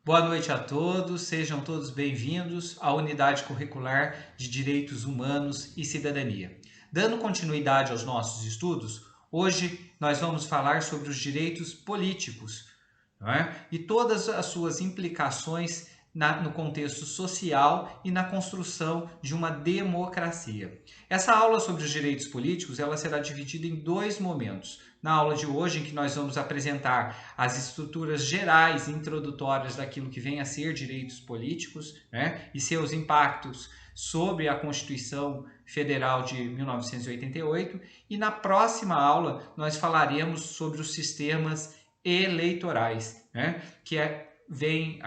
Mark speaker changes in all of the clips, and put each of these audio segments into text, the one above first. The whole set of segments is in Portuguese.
Speaker 1: Boa noite a todos, sejam todos bem-vindos à Unidade Curricular de Direitos Humanos e Cidadania. Dando continuidade aos nossos estudos, hoje nós vamos falar sobre os direitos políticos, não é? E todas as suas implicações no contexto social e na construção de uma democracia. Essa aula sobre os direitos políticos ela será dividida em dois momentos. Na aula de hoje, em que nós vamos apresentar as estruturas gerais introdutórias daquilo que vem a ser direitos políticos, né, e seus impactos sobre a Constituição Federal de 1988, e na próxima aula nós falaremos sobre os sistemas eleitorais, né, vem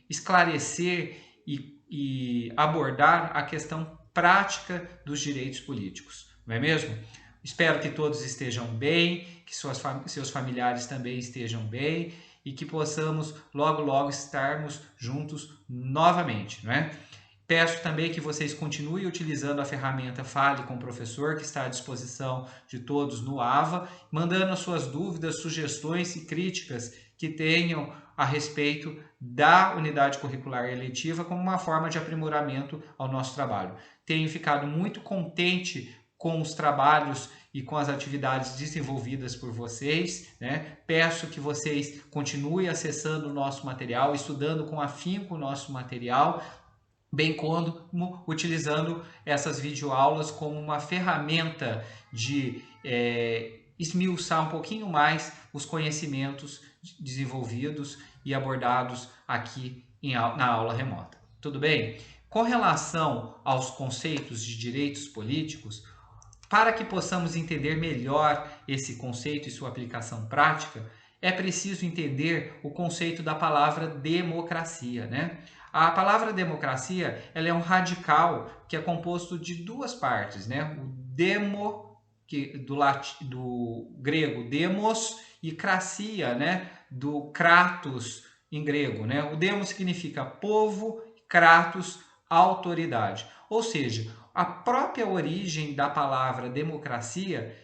Speaker 1: esclarecer e abordar a questão prática dos direitos políticos, não é mesmo? Espero que todos estejam bem, que seus familiares também estejam bem e que possamos logo estarmos juntos novamente, não é? Peço também que vocês continuem utilizando a ferramenta Fale com o Professor, que está à disposição de todos no AVA, mandando as suas dúvidas, sugestões e críticas que tenham a respeito da unidade curricular eletiva como uma forma de aprimoramento ao nosso trabalho. Tenho ficado muito contente com os trabalhos e com as atividades desenvolvidas por vocês, né? Peço que vocês continuem acessando o nosso material, estudando com afinco o nosso material, bem como utilizando essas videoaulas como uma ferramenta de esmiuçar um pouquinho mais os conhecimentos desenvolvidos e abordados aqui na aula remota. Tudo bem? Com relação aos conceitos de direitos políticos, para que possamos entender melhor esse conceito e sua aplicação prática, é preciso entender o conceito da palavra democracia, né? A palavra democracia, ela é um radical que é composto de duas partes, né? O demo, do grego demos, e cracia, né? Do kratos em grego, né? O demo significa povo, kratos, autoridade. Ou seja, a própria origem da palavra democracia,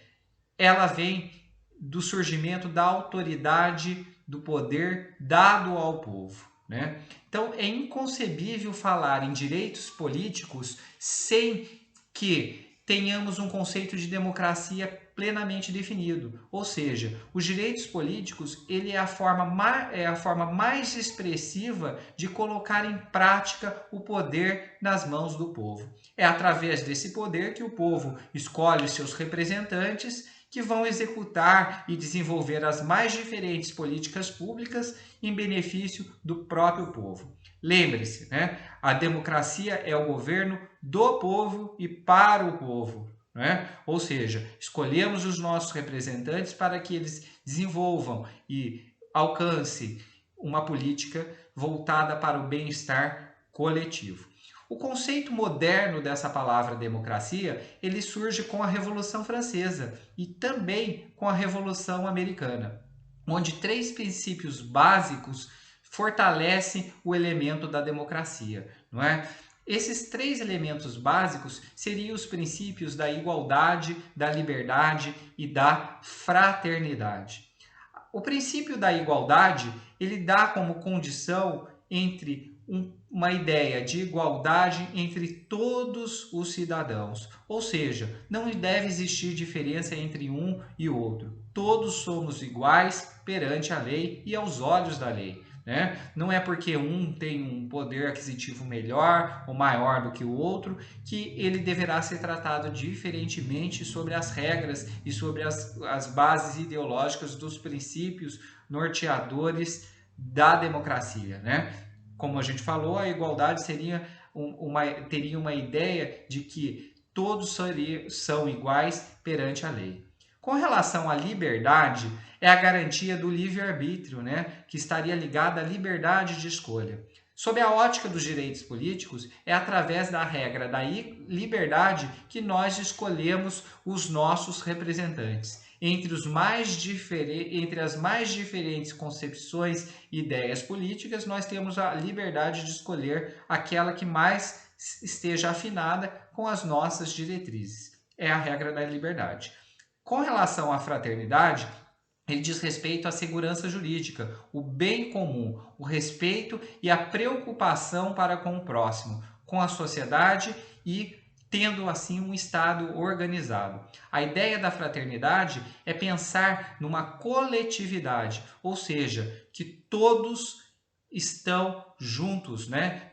Speaker 1: ela vem do surgimento da autoridade do poder dado ao povo, né? Então é inconcebível falar em direitos políticos sem que tenhamos um conceito de democracia plenamente definido. Ou seja, os direitos políticos ele é a forma mais expressiva de colocar em prática o poder nas mãos do povo. É através desse poder que o povo escolhe seus representantes que vão executar e desenvolver as mais diferentes políticas públicas em benefício do próprio povo. Lembre-se, né? A democracia é o governo do povo e para o povo, né? Ou seja, escolhemos os nossos representantes para que eles desenvolvam e alcancem uma política voltada para o bem-estar coletivo. O conceito moderno dessa palavra democracia, ele surge com a Revolução Francesa e também com a Revolução Americana, onde três princípios básicos fortalecem o elemento da democracia, não é? Esses três elementos básicos seriam os princípios da igualdade, da liberdade e da fraternidade. O princípio da igualdade, ele dá como condição entre uma ideia de igualdade entre todos os cidadãos. Ou seja, não deve existir diferença entre um e outro. Todos somos iguais perante a lei e aos olhos da lei. Né? Não é porque um tem um poder aquisitivo melhor ou maior do que o outro que ele deverá ser tratado diferentemente sobre as regras e sobre as bases ideológicas dos princípios norteadores da democracia, né? Como a gente falou, a igualdade teria uma ideia de que todos são iguais perante a lei. Com relação à liberdade, é a garantia do livre-arbítrio, né, que estaria ligada à liberdade de escolha. Sob a ótica dos direitos políticos, é através da regra da liberdade que nós escolhemos os nossos representantes. Entre as mais diferentes concepções e ideias políticas, nós temos a liberdade de escolher aquela que mais esteja afinada com as nossas diretrizes. É a regra da liberdade. Com relação à fraternidade, ele diz respeito à segurança jurídica, o bem comum, o respeito e a preocupação para com o próximo, com a sociedade e tendo assim um Estado organizado. A ideia da fraternidade é pensar numa coletividade, ou seja, que todos estão juntos, né,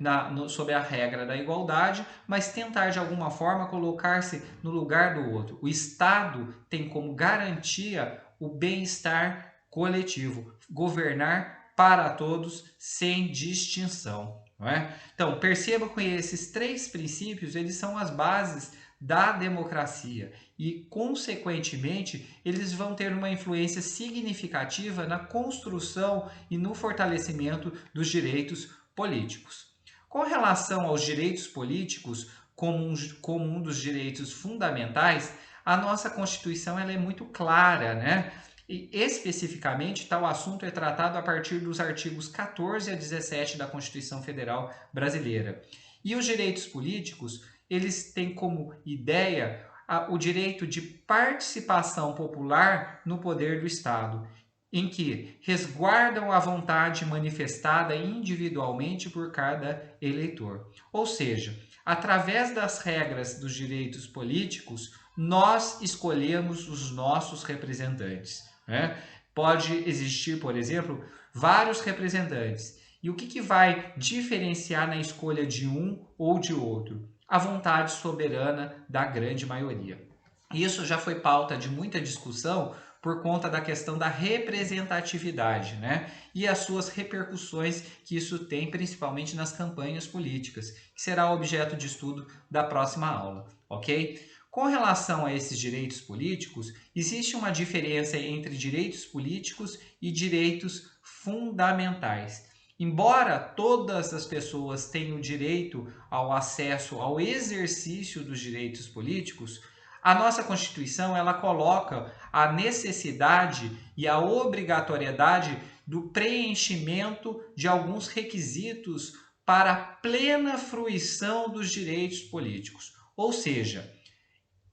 Speaker 1: sob a regra da igualdade, mas tentar de alguma forma colocar-se no lugar do outro. O Estado tem como garantia o bem-estar coletivo, governar para todos sem distinção. Não é? Então, perceba que esses 3 princípios eles são as bases da democracia e, consequentemente, eles vão ter uma influência significativa na construção e no fortalecimento dos direitos políticos. Com relação aos direitos políticos, como um dos direitos fundamentais, a nossa Constituição ela é muito clara, né? E especificamente, tal assunto é tratado a partir dos artigos 14 a 17 da Constituição Federal Brasileira. E os direitos políticos, eles têm como ideia o direito de participação popular no poder do Estado, em que resguardam a vontade manifestada individualmente por cada eleitor. Ou seja, através das regras dos direitos políticos, nós escolhemos os nossos representantes. Né? Pode existir, por exemplo, vários representantes. E o que vai diferenciar na escolha de um ou de outro? A vontade soberana da grande maioria. Isso já foi pauta de muita discussão por conta da questão da representatividade, né? E as suas repercussões que isso tem, principalmente nas campanhas políticas, que será objeto de estudo da próxima aula, ok? Com relação a esses direitos políticos, existe uma diferença entre direitos políticos e direitos fundamentais. Embora todas as pessoas tenham direito ao acesso ao exercício dos direitos políticos, a nossa Constituição ela coloca a necessidade e a obrigatoriedade do preenchimento de alguns requisitos para a plena fruição dos direitos políticos. Ou seja,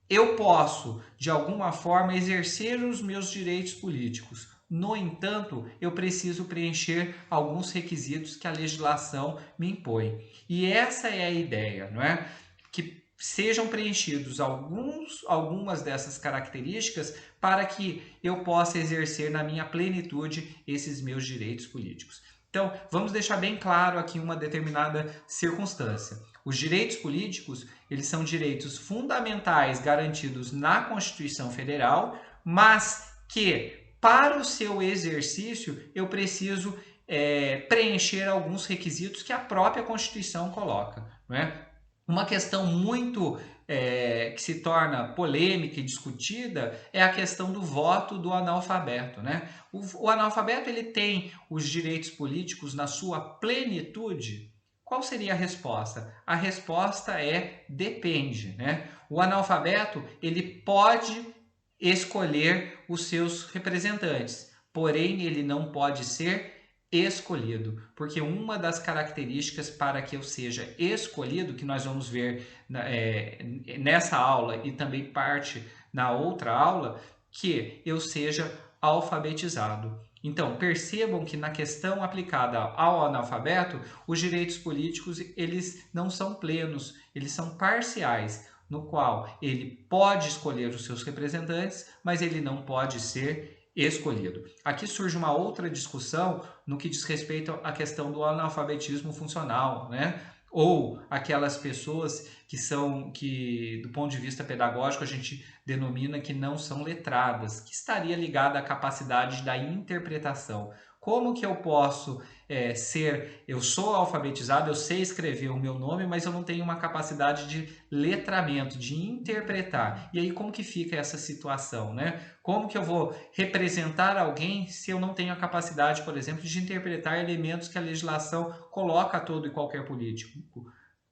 Speaker 1: eu posso, de alguma forma, exercer os meus direitos políticos. No entanto, eu preciso preencher alguns requisitos que a legislação me impõe. E essa é a ideia, não é? Que sejam preenchidos algumas dessas características para que eu possa exercer na minha plenitude esses meus direitos políticos. Então, vamos deixar bem claro aqui uma determinada circunstância. Os direitos políticos, eles são direitos fundamentais garantidos na Constituição Federal, mas que, para o seu exercício, eu preciso preencher alguns requisitos que a própria Constituição coloca. Não é? Uma questão muito que se torna polêmica e discutida é a questão do voto do analfabeto. Né? O analfabeto ele tem os direitos políticos na sua plenitude? Qual seria a resposta? A resposta é depende. Né? O analfabeto ele pode escolher os seus representantes, porém ele não pode ser escolhido, porque uma das características para que eu seja escolhido, que nós vamos ver nessa aula e também parte na outra aula, que eu seja alfabetizado. Então, percebam que na questão aplicada ao analfabeto, os direitos políticos eles não são plenos, eles são parciais, no qual ele pode escolher os seus representantes, mas ele não pode ser escolhido. Aqui surge uma outra discussão no que diz respeito à questão do analfabetismo funcional, né? Ou aquelas pessoas que do ponto de vista pedagógico a gente denomina que não são letradas, que estaria ligada à capacidade da interpretação. Como que eu posso eu sou alfabetizado, eu sei escrever o meu nome, mas eu não tenho uma capacidade de letramento, de interpretar. E aí como que fica essa situação, né? Como que eu vou representar alguém se eu não tenho a capacidade, por exemplo, de interpretar elementos que a legislação coloca a todo e qualquer político?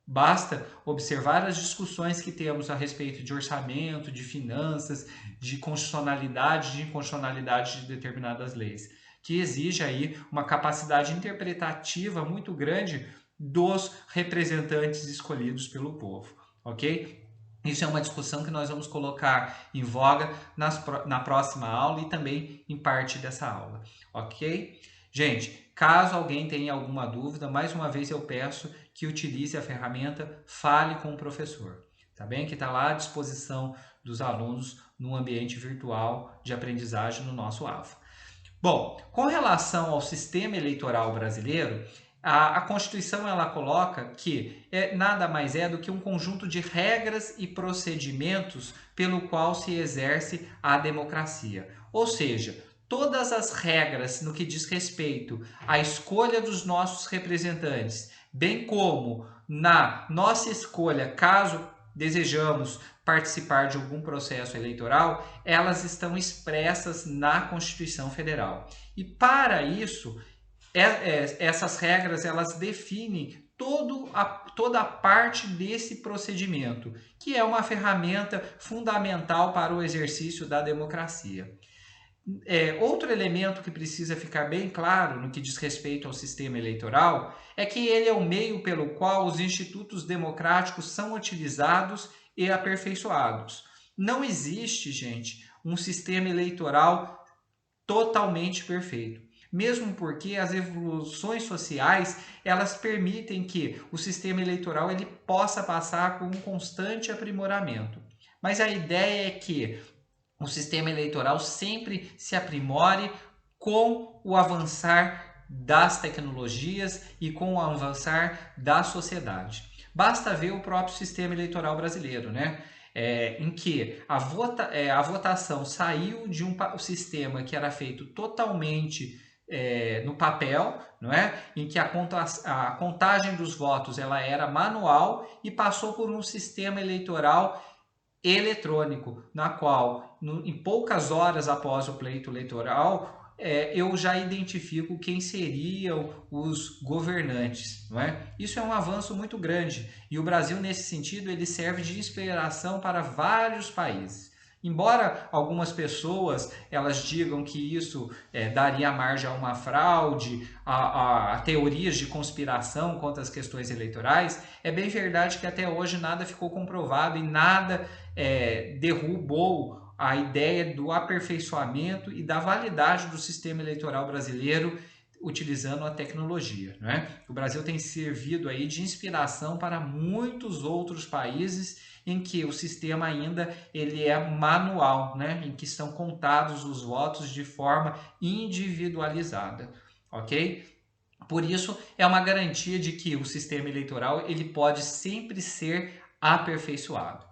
Speaker 1: Basta observar as discussões que temos a respeito de orçamento, de finanças, de constitucionalidade, de inconstitucionalidade de determinadas leis, que exige aí uma capacidade interpretativa muito grande dos representantes escolhidos pelo povo, ok? Isso é uma discussão que nós vamos colocar em voga na próxima aula e também em parte dessa aula, ok? Gente, caso alguém tenha alguma dúvida, mais uma vez eu peço que utilize a ferramenta Fale com o Professor, tá bem? Que está lá à disposição dos alunos no ambiente virtual de aprendizagem no nosso AVA. Bom, com relação ao sistema eleitoral brasileiro, a Constituição ela coloca que nada mais é do que um conjunto de regras e procedimentos pelo qual se exerce a democracia. Ou seja, todas as regras no que diz respeito à escolha dos nossos representantes, bem como na nossa escolha, caso desejamos participar de algum processo eleitoral, elas estão expressas na Constituição Federal. E para isso, essas regras elas definem toda a parte desse procedimento, que é uma ferramenta fundamental para o exercício da democracia. Outro elemento que precisa ficar bem claro no que diz respeito ao sistema eleitoral é que ele é o meio pelo qual os institutos democráticos são utilizados e aperfeiçoados. Não existe, gente, um sistema eleitoral totalmente perfeito. Mesmo porque as evoluções sociais, elas permitem que o sistema eleitoral ele possa passar por um constante aprimoramento. Mas a ideia é que o sistema eleitoral sempre se aprimore com o avançar das tecnologias e com o avançar da sociedade. Basta ver o próprio sistema eleitoral brasileiro, né? Em que a votação saiu de um sistema que era feito totalmente no papel, não é? Em que a contagem dos votos ela era manual e passou por um sistema eleitoral eletrônico, na qual, em poucas horas após o pleito eleitoral, eu já identifico quem seriam os governantes, não é? Isso é um avanço muito grande e o Brasil, nesse sentido, ele serve de inspiração para vários países. Embora algumas pessoas elas digam que isso daria margem a uma fraude, a teorias de conspiração contra as questões eleitorais, é bem verdade que até hoje nada ficou comprovado e nada derrubou a ideia do aperfeiçoamento e da validade do sistema eleitoral brasileiro utilizando a tecnologia, né? O Brasil tem servido aí de inspiração para muitos outros países em que o sistema ainda ele é manual, né? Em que são contados os votos de forma individualizada, ok? Por isso, é uma garantia de que o sistema eleitoral ele pode sempre ser aperfeiçoado.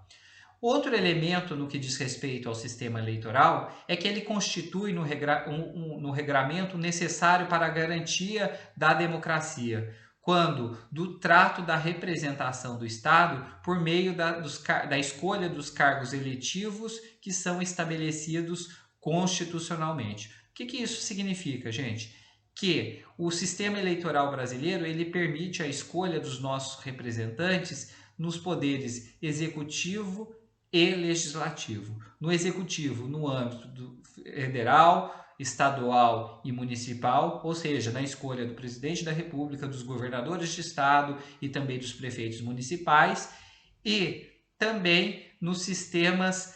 Speaker 1: Outro elemento no que diz respeito ao sistema eleitoral é que ele constitui no regramento necessário para a garantia da democracia, quando do trato da representação do Estado por meio da escolha dos cargos eletivos que são estabelecidos constitucionalmente. O que isso significa, gente? Que o sistema eleitoral brasileiro ele permite a escolha dos nossos representantes nos poderes executivo e legislativo. No executivo, no âmbito federal, estadual e municipal, ou seja, na escolha do presidente da República, dos governadores de estado e também dos prefeitos municipais, e também nos sistemas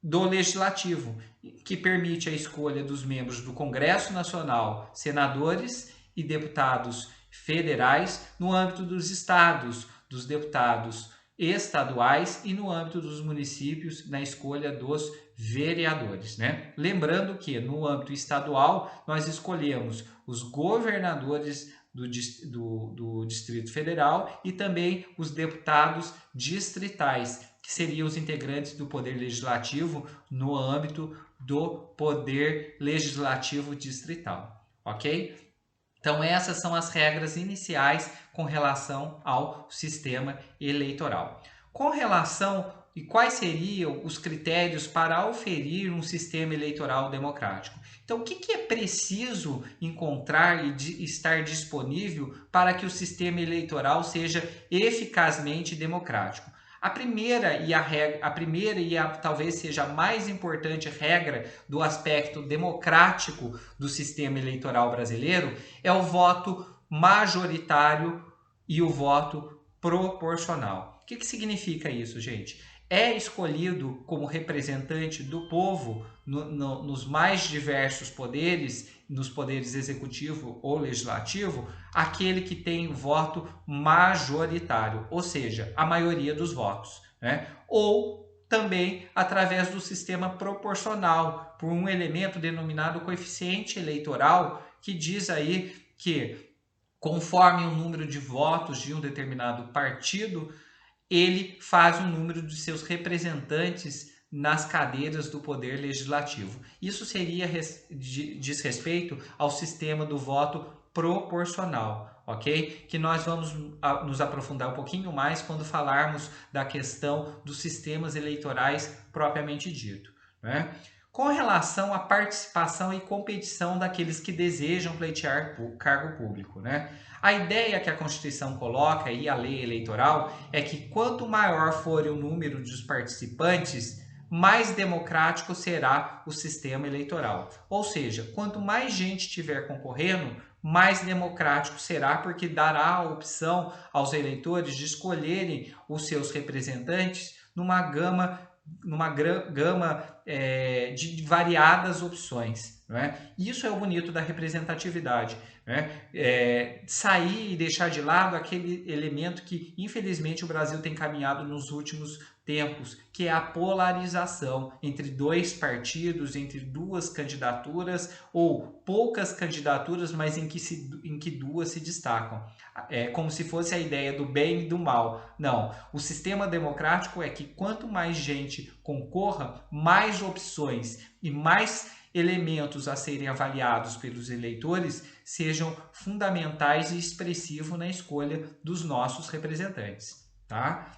Speaker 1: do legislativo, que permite a escolha dos membros do Congresso Nacional, senadores e deputados federais, no âmbito dos estados, dos deputados estaduais e no âmbito dos municípios na escolha dos vereadores, né? Lembrando que no âmbito estadual nós escolhemos os governadores do Distrito Federal e também os deputados distritais, que seriam os integrantes do Poder Legislativo no âmbito do Poder Legislativo Distrital, ok? Então, essas são as regras iniciais com relação ao sistema eleitoral. Com relação e quais seriam os critérios para oferir um sistema eleitoral democrático? Então, o que é preciso encontrar e estar disponível para que o sistema eleitoral seja eficazmente democrático? A primeira e talvez seja a mais importante regra do aspecto democrático do sistema eleitoral brasileiro é o voto majoritário e o voto proporcional. que significa isso, gente? É escolhido como representante do povo nos mais diversos poderes, nos poderes executivo ou legislativo, aquele que tem voto majoritário, ou seja, a maioria dos votos, né? Ou também através do sistema proporcional, por um elemento denominado coeficiente eleitoral, que diz aí que, conforme o número de votos de um determinado partido, ele faz o número de seus representantes nas cadeiras do poder legislativo. Isso diz respeito ao sistema do voto proporcional, ok? Que nós vamos nos aprofundar um pouquinho mais quando falarmos da questão dos sistemas eleitorais propriamente dito, né? Com relação à participação e competição daqueles que desejam pleitear cargo público, né? A ideia que a Constituição coloca e a lei eleitoral é que quanto maior for o número dos participantes, mais democrático será o sistema eleitoral. Ou seja, quanto mais gente estiver concorrendo, mais democrático será, porque dará a opção aos eleitores de escolherem os seus representantes numa gama de variadas opções. Não é? Isso é o bonito da representatividade. Né? Sair e deixar de lado aquele elemento que, infelizmente, o Brasil tem caminhado nos últimos tempos, que é a polarização entre dois partidos, entre duas candidaturas, ou poucas candidaturas, mas em que duas se destacam. É como se fosse a ideia do bem e do mal. Não, o sistema democrático é que quanto mais gente concorra, mais opções e mais elementos a serem avaliados pelos eleitores sejam fundamentais e expressivos na escolha dos nossos representantes, tá?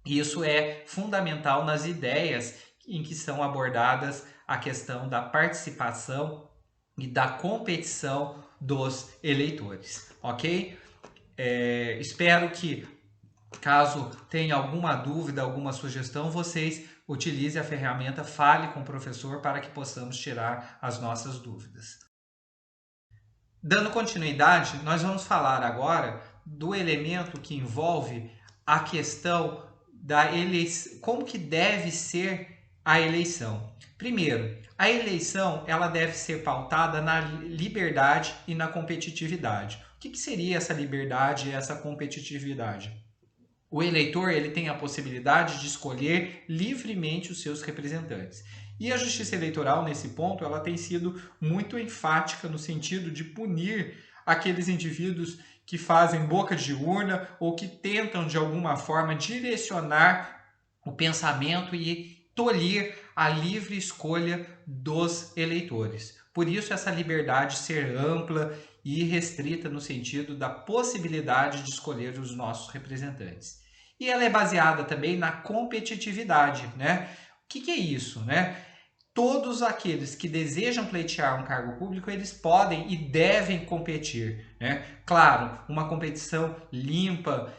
Speaker 1: Isso é fundamental nas ideias em que são abordadas a questão da participação e da competição dos eleitores, ok? Espero que, caso tenha alguma dúvida, alguma sugestão, vocês utilizem a ferramenta Fale com o Professor para que possamos tirar as nossas dúvidas. Dando continuidade, nós vamos falar agora do elemento que envolve a questão da eleição, como que deve ser a eleição. Primeiro, a eleição ela deve ser pautada na liberdade e na competitividade. O que seria essa liberdade e essa competitividade? O eleitor ele tem a possibilidade de escolher livremente os seus representantes. E a Justiça Eleitoral, nesse ponto, ela tem sido muito enfática no sentido de punir aqueles indivíduos que fazem boca de urna ou que tentam, de alguma forma, direcionar o pensamento e tolir a livre escolha dos eleitores. Por isso, essa liberdade ser ampla e restrita no sentido da possibilidade de escolher os nossos representantes. E ela é baseada também na competitividade, né? O que é isso, né? Todos aqueles que desejam pleitear um cargo público, eles podem e devem competir, né? Claro, uma competição limpa,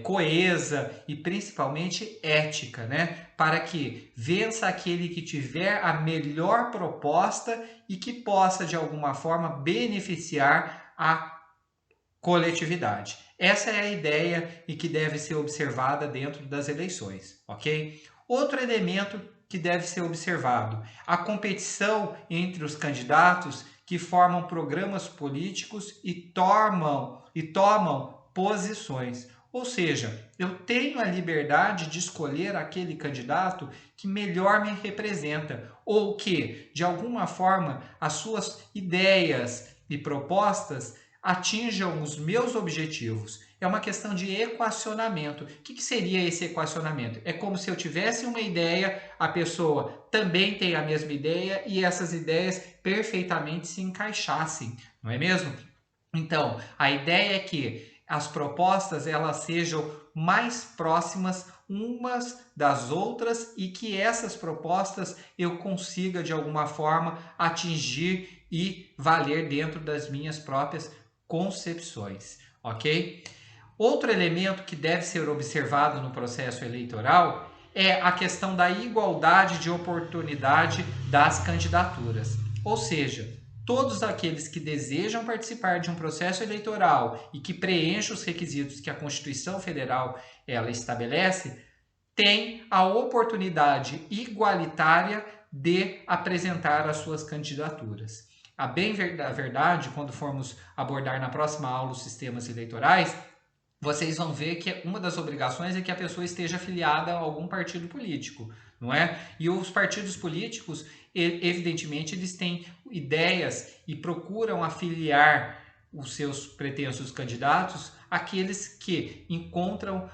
Speaker 1: coesa e principalmente ética, né? Para que vença aquele que tiver a melhor proposta e que possa, de alguma forma, beneficiar a coletividade. Essa é a ideia e que deve ser observada dentro das eleições, ok? Outro elemento que deve ser observado, a competição entre os candidatos que formam programas políticos e tomam posições. Ou seja, eu tenho a liberdade de escolher aquele candidato que melhor me representa ou que, de alguma forma, as suas ideias e propostas atinjam os meus objetivos. É uma questão de equacionamento. O que seria esse equacionamento? É como se eu tivesse uma ideia, a pessoa também tem a mesma ideia e essas ideias perfeitamente se encaixassem, não é mesmo? Então, a ideia é que as propostas elas sejam mais próximas umas das outras e que essas propostas eu consiga de alguma forma atingir e valer dentro das minhas próprias concepções, ok? Outro elemento que deve ser observado no processo eleitoral é a questão da igualdade de oportunidade das candidaturas. Ou seja, todos aqueles que desejam participar de um processo eleitoral e que preenchem os requisitos que a Constituição Federal ela estabelece, têm a oportunidade igualitária de apresentar as suas candidaturas. A bem verdade, quando formos abordar na próxima aula os sistemas eleitorais, vocês vão ver que uma das obrigações é que a pessoa esteja afiliada a algum partido político, não é? E os partidos políticos, evidentemente, eles têm ideias e procuram afiliar os seus pretensos candidatos àqueles que encontram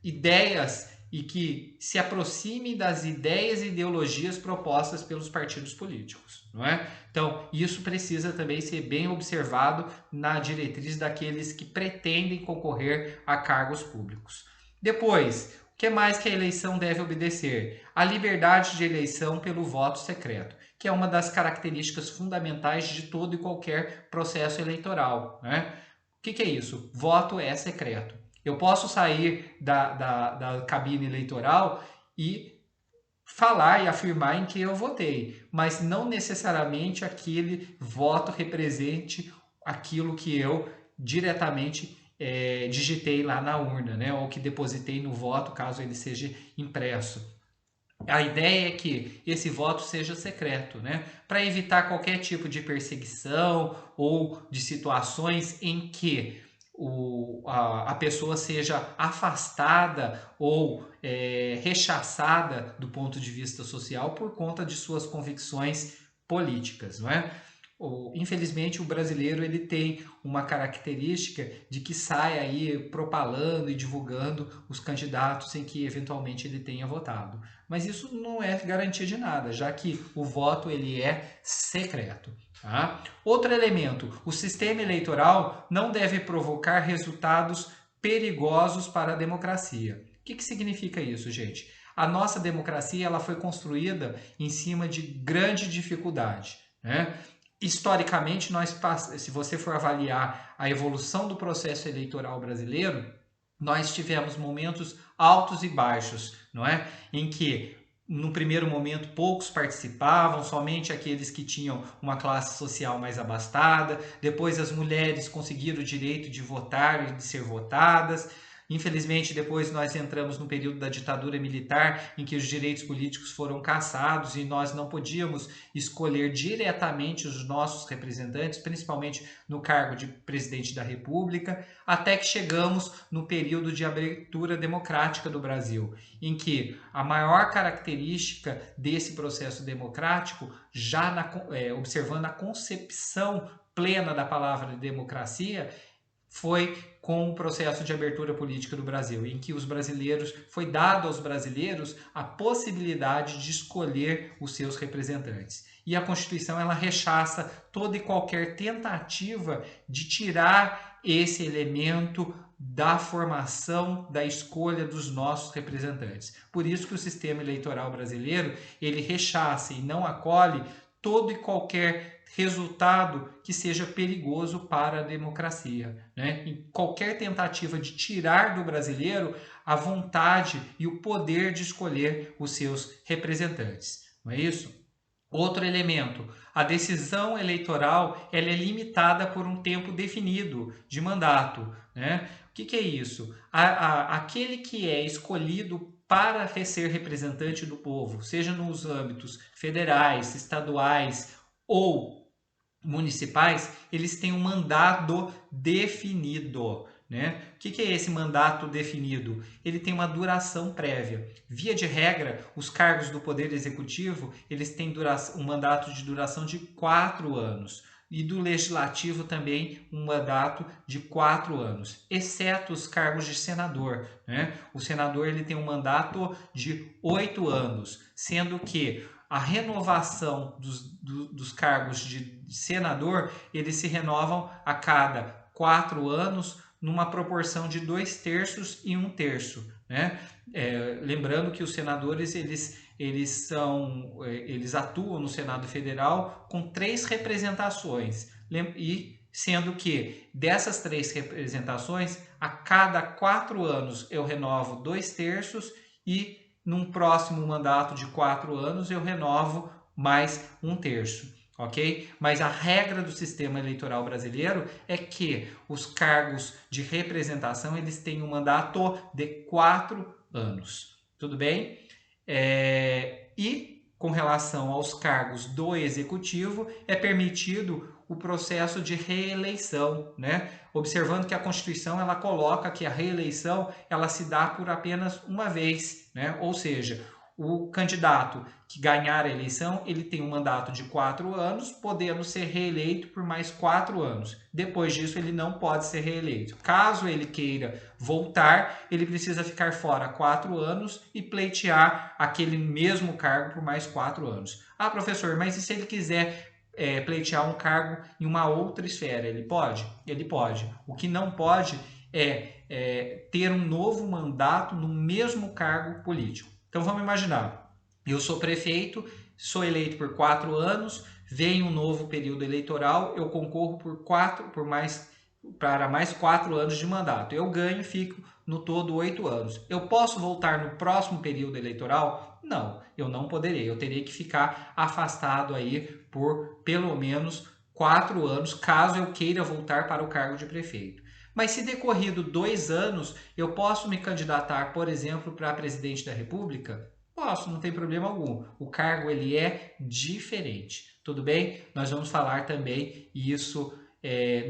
Speaker 1: ideias e que se aproxime das ideias e ideologias propostas pelos partidos políticos, não é? Então, isso precisa também ser bem observado na diretriz daqueles que pretendem concorrer a cargos públicos. Depois, o que mais que a eleição deve obedecer? A liberdade de eleição pelo voto secreto, que é uma das características fundamentais de todo e qualquer processo eleitoral, né? O que é isso? Voto é secreto. Eu posso sair da cabine eleitoral e falar e afirmar em que eu votei, mas não necessariamente aquele voto represente aquilo que eu diretamente digitei lá na urna, né? Ou que depositei no voto, caso ele seja impresso. A ideia é que esse voto seja secreto, né? Para evitar qualquer tipo de perseguição ou de situações em que a pessoa seja afastada ou rechaçada do ponto de vista social por conta de suas convicções políticas, não é? Infelizmente, o brasileiro ele tem uma característica de que sai aí propalando e divulgando os candidatos em que eventualmente ele tenha votado. Mas isso não é garantia de nada, já que o voto ele é secreto. Tá? Outro elemento, o sistema eleitoral não deve provocar resultados perigosos para a democracia. O que significa isso, gente? A nossa democracia ela foi construída em cima de grande dificuldade, né? Historicamente, se você for avaliar a evolução do processo eleitoral brasileiro, nós tivemos momentos altos e baixos, não é? Em que no primeiro momento poucos participavam, somente aqueles que tinham uma classe social mais abastada. Depois as mulheres conseguiram o direito de votar e de ser votadas. Infelizmente, depois nós entramos no período da ditadura militar, em que os direitos políticos foram cassados e nós não podíamos escolher diretamente os nossos representantes, principalmente no cargo de presidente da República, até que chegamos no período de abertura democrática do Brasil, em que a maior característica desse processo democrático, observando a concepção plena da palavra democracia, foi com o processo de abertura política do Brasil, em que foi dado aos brasileiros a possibilidade de escolher os seus representantes. E a Constituição ela rechaça toda e qualquer tentativa de tirar esse elemento da formação, da escolha dos nossos representantes. Por isso que o sistema eleitoral brasileiro ele rechaça e não acolhe todo e qualquer resultado que seja perigoso para a democracia, né? Em qualquer tentativa de tirar do brasileiro a vontade e o poder de escolher os seus representantes, não é isso? Outro elemento, a decisão eleitoral ela é limitada por um tempo definido de mandato, né? O que é isso? Aquele que é escolhido para ser representante do povo, seja nos âmbitos federais, estaduais ou municipais, eles têm um mandato definido, né? O que é esse mandato definido? Ele tem uma duração prévia. Via de regra, os cargos do Poder Executivo, eles têm um mandato de duração de 4 anos. E do Legislativo também um mandato de 4 anos, exceto os cargos de senador, né? O senador ele tem um mandato de 8 anos, sendo que a renovação dos cargos de senador, eles se renovam a cada 4 anos, numa proporção de 2/3 e 1/3, né? Lembrando que os senadores eles atuam no Senado Federal com 3 representações, e sendo que dessas 3 representações, a cada 4 anos eu renovo 2/3 e num próximo mandato de 4 anos eu renovo mais 1/3. ok? Mas a regra do sistema eleitoral brasileiro é que os cargos de representação eles têm um mandato de 4 anos, tudo bem? E com relação aos cargos do executivo, é permitido o processo de reeleição, né? Observando que a Constituição ela coloca que a reeleição ela se dá por apenas uma vez, né? Ou seja, o candidato que ganhar a eleição, ele tem um mandato de 4 anos, podendo ser reeleito por mais 4 anos. Depois disso, ele não pode ser reeleito. Caso ele queira voltar, ele precisa ficar fora 4 anos e pleitear aquele mesmo cargo por mais 4 anos. Ah, professor, mas e se ele quiser pleitear um cargo em uma outra esfera? Ele pode? Ele pode. O que não pode é ter um novo mandato no mesmo cargo político. Então vamos imaginar, eu sou prefeito, sou eleito por 4 anos, vem um novo período eleitoral, eu concorro para mais 4 anos de mandato. Eu ganho e fico no todo 8 anos. Eu posso voltar no próximo período eleitoral? Não, eu não poderei. Eu teria que ficar afastado aí por pelo menos 4 anos, caso eu queira voltar para o cargo de prefeito. Mas se decorrido 2 anos, eu posso me candidatar, por exemplo, para presidente da República? Posso, não tem problema algum. O cargo ele é diferente. Tudo bem? Nós vamos falar também isso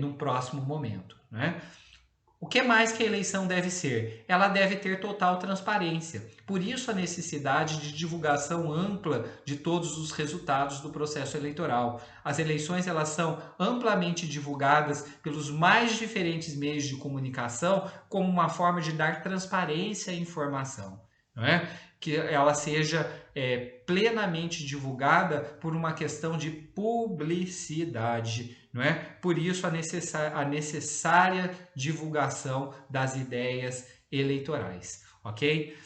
Speaker 1: no próximo momento, né? O que mais que a eleição deve ser? Ela deve ter total transparência. Por isso a necessidade de divulgação ampla de todos os resultados do processo eleitoral. As eleições elas são amplamente divulgadas pelos mais diferentes meios de comunicação como uma forma de dar transparência à informação, não é? Que ela seja plenamente divulgada por uma questão de publicidade, não é? Por isso a necessária divulgação das ideias eleitorais, ok?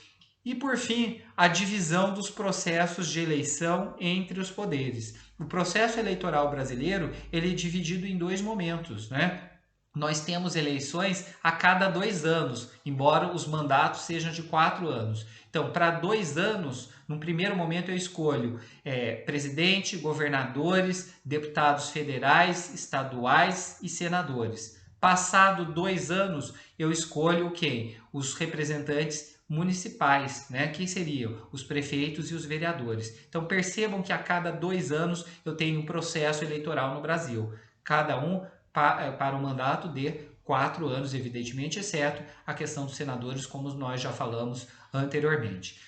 Speaker 1: E por fim, a divisão dos processos de eleição entre os poderes. O processo eleitoral brasileiro ele é dividido em 2 momentos, né? Nós temos eleições a cada 2 anos, embora os mandatos sejam de 4 anos. Então, para 2 anos, num primeiro momento eu escolho presidente, governadores, deputados federais, estaduais e senadores. Passado 2 anos, eu escolho quem? Os representantes municipais, né? Que seriam os prefeitos e os vereadores. Então, percebam que a cada 2 anos eu tenho um processo eleitoral no Brasil. Cada um para um mandato de 4 anos, evidentemente, exceto a questão dos senadores, como nós já falamos anteriormente.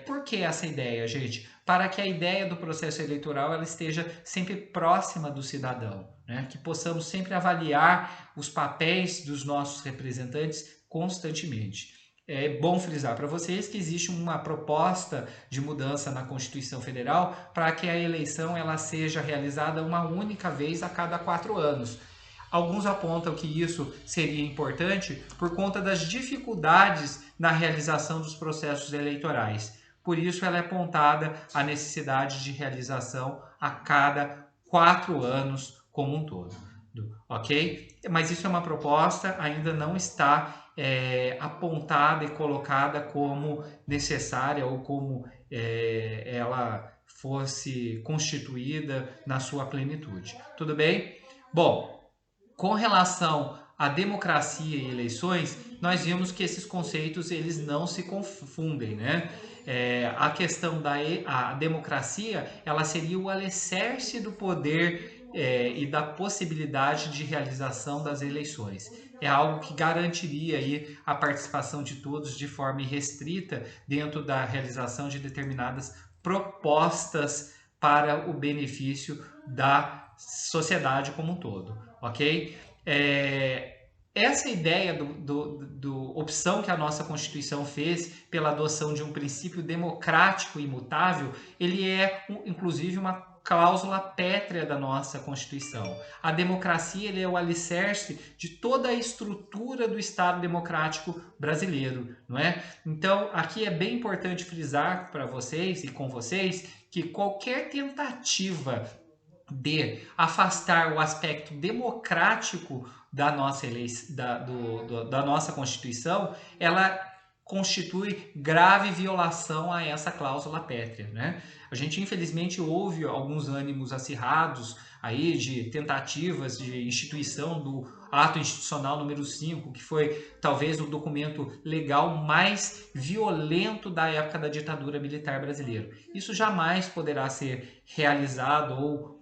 Speaker 1: Por que essa ideia, gente? Para que a ideia do processo eleitoral ela esteja sempre próxima do cidadão, né? Que possamos sempre avaliar os papéis dos nossos representantes constantemente. É bom frisar para vocês que existe uma proposta de mudança na Constituição Federal para que a eleição ela seja realizada uma única vez a cada 4 anos. Alguns apontam que isso seria importante por conta das dificuldades na realização dos processos eleitorais. Por isso, ela é apontada a necessidade de realização a cada 4 anos como um todo. Ok? Mas isso é uma proposta, ainda não está apontada e colocada como necessária ou como ela fosse constituída na sua plenitude. Tudo bem? Bom, com relação à democracia e eleições, nós vimos que esses conceitos eles não se confundem, né? A questão a democracia, ela seria o alicerce do poder e da possibilidade de realização das eleições. É algo que garantiria aí a participação de todos de forma irrestrita dentro da realização de determinadas propostas para o benefício da sociedade como um todo, ok? Essa ideia do opção que a nossa Constituição fez pela adoção de um princípio democrático e imutável, ele é inclusive uma cláusula pétrea da nossa Constituição. A democracia ele é o alicerce de toda a estrutura do Estado democrático brasileiro, não é? Então, aqui é bem importante frisar para vocês e com vocês que qualquer tentativa de afastar o aspecto democrático da nossa da nossa Constituição, ela constitui grave violação a essa cláusula pétrea, né? A gente infelizmente ouve alguns ânimos acirrados aí de tentativas de instituição do ato institucional número 5, que foi talvez o documento legal mais violento da época da ditadura militar brasileira. Isso jamais poderá ser realizado ou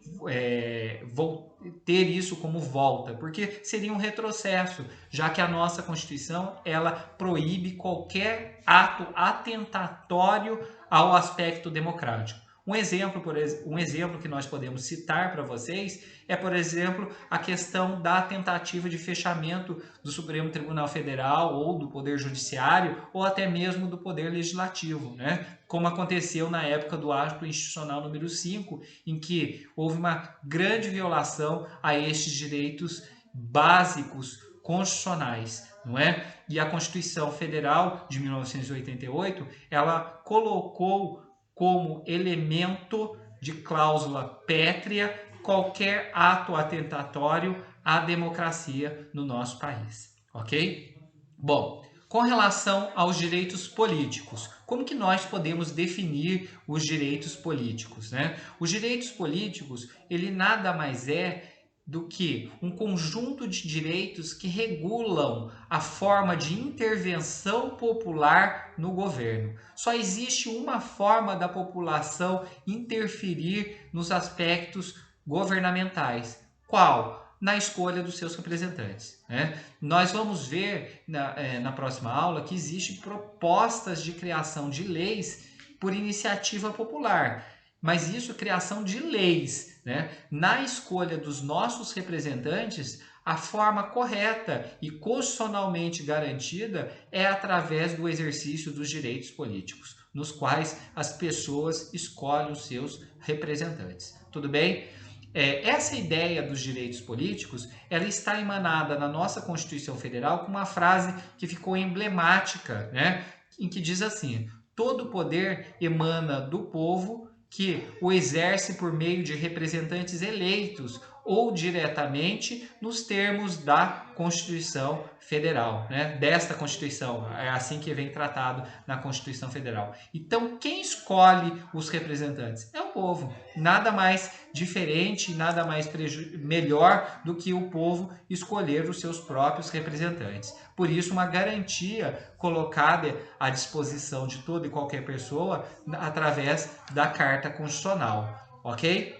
Speaker 1: ter isso como volta, porque seria um retrocesso, já que a nossa Constituição ela proíbe qualquer ato atentatório ao aspecto democrático. Um exemplo que nós podemos citar para vocês é, por exemplo, a questão da tentativa de fechamento do Supremo Tribunal Federal ou do Poder Judiciário ou até mesmo do Poder Legislativo, né? Como aconteceu na época do ato institucional número 5, em que houve uma grande violação a estes direitos básicos constitucionais, não é? E a Constituição Federal de 1988, ela colocou como elemento de cláusula pétrea qualquer ato atentatório à democracia no nosso país, ok? Bom, com relação aos direitos políticos, como que nós podemos definir os direitos políticos, né? Os direitos políticos, ele nada mais é do que um conjunto de direitos que regulam a forma de intervenção popular no governo. Só existe uma forma da população interferir nos aspectos governamentais. Qual? Na escolha dos seus representantes, né? Nós vamos ver na próxima aula que existem propostas de criação de leis por iniciativa popular, mas isso é criação de leis, né? Na escolha dos nossos representantes, a forma correta e constitucionalmente garantida é através do exercício dos direitos políticos, nos quais as pessoas escolhem os seus representantes. Tudo bem? Essa ideia dos direitos políticos, ela está emanada na nossa Constituição Federal com uma frase que ficou emblemática, né? Em que diz assim: todo poder emana do povo, que o exerce por meio de representantes eleitos ou diretamente nos termos da Constituição Federal, né? Desta Constituição, é assim que vem tratado na Constituição Federal. Então, quem escolhe os representantes? É o povo. Nada mais diferente, nada mais melhor do que o povo escolher os seus próprios representantes. Por isso, uma garantia colocada à disposição de toda e qualquer pessoa através da Carta Constitucional, ok?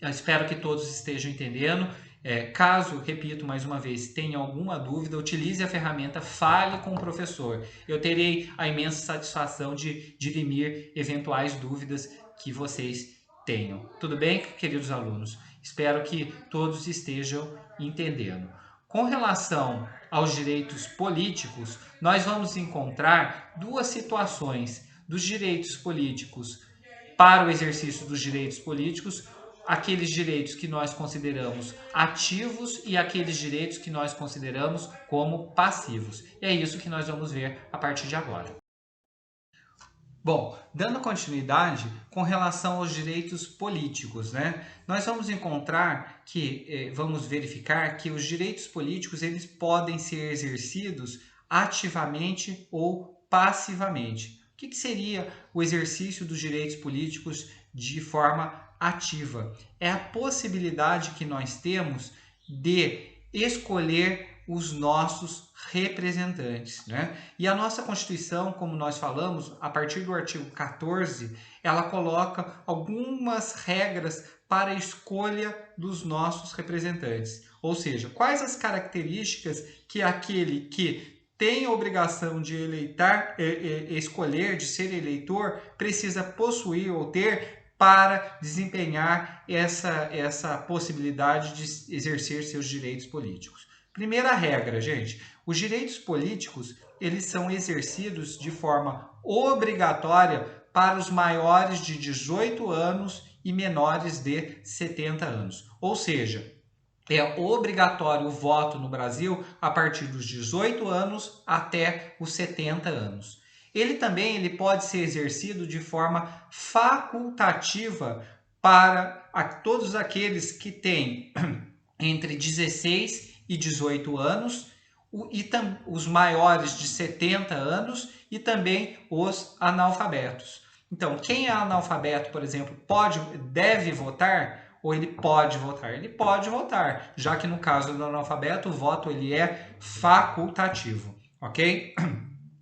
Speaker 1: Eu espero que todos estejam entendendo. Caso, repito mais uma vez, tenha alguma dúvida, utilize a ferramenta Fale com o Professor. Eu terei a imensa satisfação de dirimir eventuais dúvidas que vocês tenham. Tudo bem, queridos alunos? Espero que todos estejam entendendo. Com relação aos direitos políticos, nós vamos encontrar duas situações dos direitos políticos para o exercício dos direitos políticos, aqueles direitos que nós consideramos ativos e aqueles direitos que nós consideramos como passivos. E é isso que nós vamos ver a partir de agora. Bom, dando continuidade com relação aos direitos políticos, né? Nós vamos encontrar que, vamos verificar que os direitos políticos eles podem ser exercidos ativamente ou passivamente. O que seria o exercício dos direitos políticos de forma ativa? É a possibilidade que nós temos de escolher os nossos representantes, né? E a nossa Constituição, como nós falamos, a partir do artigo 14, ela coloca algumas regras para a escolha dos nossos representantes. Ou seja, quais as características que aquele que tem a obrigação de escolher, de ser eleitor, precisa possuir ou ter para desempenhar essa possibilidade de exercer seus direitos políticos. Primeira regra, gente, os direitos políticos, eles são exercidos de forma obrigatória para os maiores de 18 anos e menores de 70 anos. Ou seja, é obrigatório o voto no Brasil a partir dos 18 anos até os 70 anos. Ele pode ser exercido de forma facultativa para todos aqueles que têm entre 16 e 18 anos, os maiores de 70 anos e também os analfabetos. Então, quem é analfabeto, por exemplo, deve votar ou ele pode votar? Ele pode votar, já que no caso do analfabeto, o voto ele é facultativo, ok?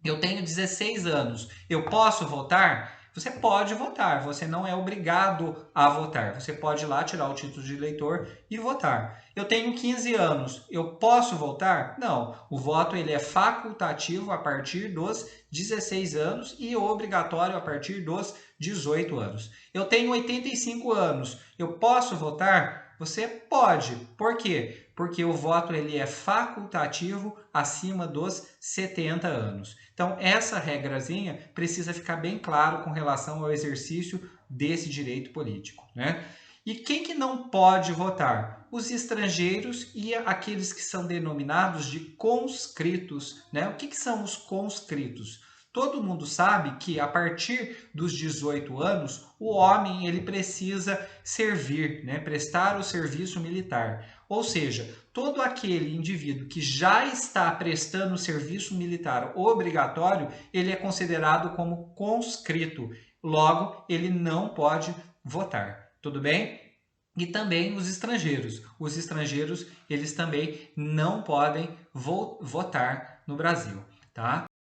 Speaker 1: Eu tenho 16 anos, eu posso votar? Você pode votar, você não é obrigado a votar. Você pode ir lá tirar o título de eleitor e votar. Eu tenho 15 anos, eu posso votar? Não, o voto ele é facultativo a partir dos 16 anos e obrigatório a partir dos 18 anos. Eu tenho 85 anos, eu posso votar? Você pode. Por quê? Porque o voto ele é facultativo acima dos 70 anos. Então, essa regrazinha precisa ficar bem claro com relação ao exercício desse direito político, né? E quem que não pode votar? Os estrangeiros e aqueles que são denominados de conscritos, né? O que são os conscritos? Todo mundo sabe que a partir dos 18 anos, o homem ele precisa servir, né? Prestar o serviço militar. Ou seja, todo aquele indivíduo que já está prestando serviço militar obrigatório, ele é considerado como conscrito. Logo, ele não pode votar. Tudo bem? E também os estrangeiros. Os estrangeiros, eles também não podem votar no Brasil, tá?